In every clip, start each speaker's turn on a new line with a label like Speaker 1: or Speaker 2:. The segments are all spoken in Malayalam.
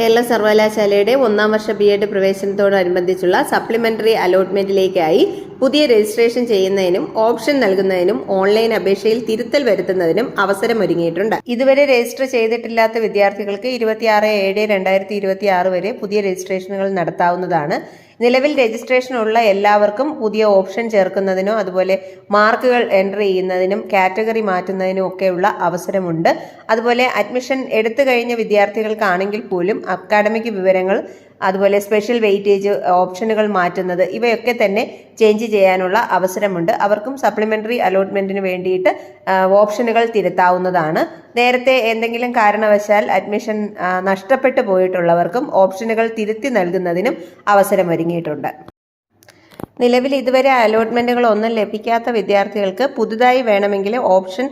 Speaker 1: കേരള സർവകലാശാലയുടെ 1ാം വർഷ BEd പ്രവേശനത്തോടനുബന്ധിച്ചുള്ള സപ്ലിമെന്ററി അലോട്ട്മെന്റിലേക്കായി പുതിയ രജിസ്ട്രേഷൻ ചെയ്യുന്നതിനും ഓപ്ഷൻ നൽകുന്നതിനും ഓൺലൈൻ അപേക്ഷയിൽ തിരുത്തൽ വരുത്തുന്നതിനും അവസരമൊരുങ്ങിയിട്ടുണ്ട്. ഇതുവരെ രജിസ്റ്റർ ചെയ്തിട്ടില്ലാത്ത വിദ്യാർത്ഥികൾക്ക് 26/7/2026 വരെ പുതിയ രജിസ്ട്രേഷനുകൾ നടത്താവുന്നതാണ്. നിലവിൽ രജിസ്ട്രേഷൻ ഉള്ള എല്ലാവർക്കും പുതിയ ഓപ്ഷൻ ചേർക്കുന്നതിനോ അതുപോലെ മാർക്കുകൾ എൻ്റർ ചെയ്യുന്നതിനും കാറ്റഗറി മാറ്റുന്നതിനും ഒക്കെയുള്ള അവസരമുണ്ട്. അതുപോലെ അഡ്മിഷൻ എടുത്തു കഴിഞ്ഞ വിദ്യാർത്ഥികൾക്കാണെങ്കിൽ പോലും അക്കാഡമിക് വിവരങ്ങൾ അതുപോലെ സ്പെഷ്യൽ വെയിറ്റേജ് ഓപ്ഷനുകൾ മാറ്റുന്നത് ഇവയൊക്കെ തന്നെ ചേഞ്ച് ചെയ്യാനുള്ള അവസരമുണ്ട്. അവർക്കും സപ്ലിമെന്ററി അലോട്ട്മെന്റിന് വേണ്ടിയിട്ട് ഓപ്ഷനുകൾ തിരുത്താവുന്നതാണ്. നേരത്തെ എന്തെങ്കിലും കാരണവശാൽ അഡ്മിഷൻ നഷ്ടപ്പെട്ടു പോയിട്ടുള്ളവർക്കും ഓപ്ഷനുകൾ തിരുത്തി നൽകുന്നതിനും അവസരമൊരുങ്ങിയിട്ടുണ്ട്. നിലവിൽ ഇതുവരെ അലോട്ട്മെന്റുകൾ ഒന്നും ലഭിക്കാത്ത വിദ്യാർത്ഥികൾക്ക് പുതുതായി വേണമെങ്കിൽ ഓപ്ഷൻ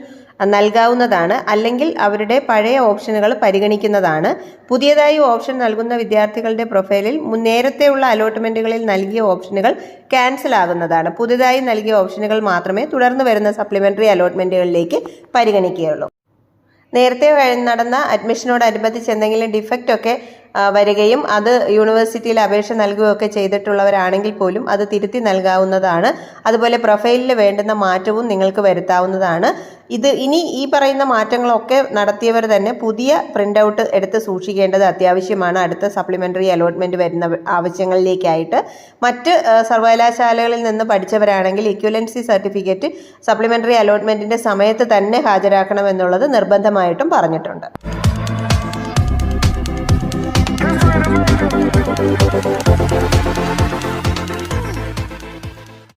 Speaker 1: നൽകാവുന്നതാണ്. അല്ലെങ്കിൽ അവരുടെ പഴയ ഓപ്ഷനുകൾ പരിഗണിക്കുന്നതാണ്. പുതിയതായി ഓപ്ഷൻ നൽകുന്ന വിദ്യാർത്ഥികളുടെ പ്രൊഫൈലിൽ നേരത്തെയുള്ള അലോട്ട്മെന്റുകളിൽ നൽകിയ ഓപ്ഷനുകൾ ക്യാൻസൽ ആകുന്നതാണ്. പുതുതായി നൽകിയ ഓപ്ഷനുകൾ മാത്രമേ തുടർന്ന് വരുന്ന സപ്ലിമെന്ററി അലോട്ട്മെന്റുകളിലേക്ക് പരിഗണിക്കുകയുള്ളൂ. നേരത്തെ നടന്ന അഡ്മിഷനോടനുബന്ധിച്ച് എന്തെങ്കിലും ഡിഫക്റ്റ് ഒക്കെ വരികയും അത് യൂണിവേഴ്സിറ്റിയിൽ അപേക്ഷ നൽകുകയൊക്കെ ചെയ്തിട്ടുള്ളവരാണെങ്കിൽ പോലും അത് തിരുത്തി നൽകാവുന്നതാണ്. അതുപോലെ പ്രൊഫൈലിൽ വേണ്ടുന്ന മാറ്റവും നിങ്ങൾക്ക് വരുത്താവുന്നതാണ്. ഇനി ഈ പറയുന്ന മാറ്റങ്ങളൊക്കെ നടത്തിയവർ തന്നെ പുതിയ പ്രിന്റ് ഔട്ട് എടുത്ത് സൂക്ഷിക്കേണ്ടത് അത്യാവശ്യമാണ്. അടുത്ത സപ്ലിമെന്ററി അലോട്ട്മെന്റ് വരുന്ന ആവശ്യങ്ങളിലേക്കായിട്ട് മറ്റ് സർവകലാശാലകളിൽ നിന്ന് പഠിച്ചവരാണെങ്കിൽ ഇക്വലൻസി സർട്ടിഫിക്കറ്റ് സപ്ലിമെന്ററി അലോട്ട്മെന്റിന്റെ സമയത്ത് തന്നെ ഹാജരാക്കണമെന്നുള്ളത് നിർബന്ധമായിട്ടും പറഞ്ഞിട്ടുണ്ട്.